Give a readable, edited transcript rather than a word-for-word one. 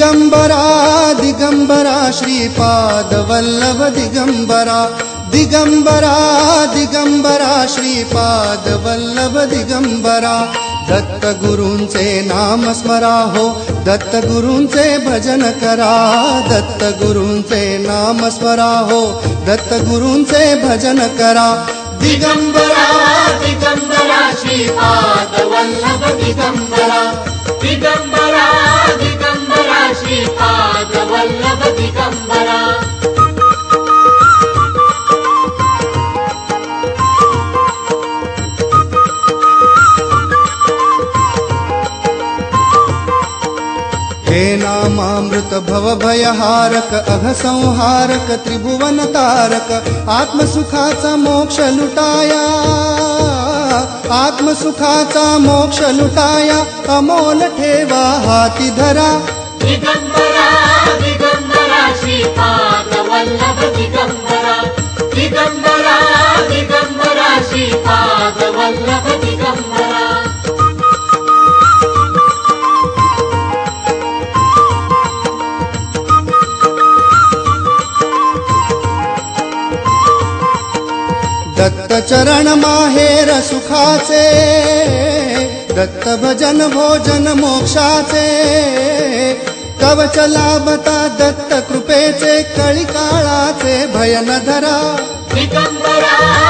दिगंबरा दिगंबरा श्रीपाद वल्लभ दिगंबरा दिगंबरा दिगंबरा श्रीपाद वल्लभ दिगंबरा दत्त गुरूंचे नाम स्मरा हो दत्त गुरूंचे भजन करा दत्त गुरूंचे नाम स्मरा हो दत्त गुरूंचे भजन करा दिगंबरा दिगंबरा श्रीपाद वल्लभ दिगंबरा दिगंबरा दिगंबरा श्रीपाद वल्लभ दिगंबरा हे नामामृत भव भयहारक अघ संहारक त्रिभुवन तारक आत्मसुखाचा मोक्ष लुटाया आत्मसुखाचा मोक्ष लुटाया अमोल ठेवा हाती धरा दिगंबरा दिगंबरा श्रीपाद वल्लभ दिगंबरा दिगंबरा दिगंबरा श्रीपाद वल्लभ दिगंबरा दत्त चरण माहेर सुखाचे दत्त भजन भोजन मोक्षाचे कवच लाभता दत्त कृपेचे कळी काळाचे भय न धरा दिगंबरा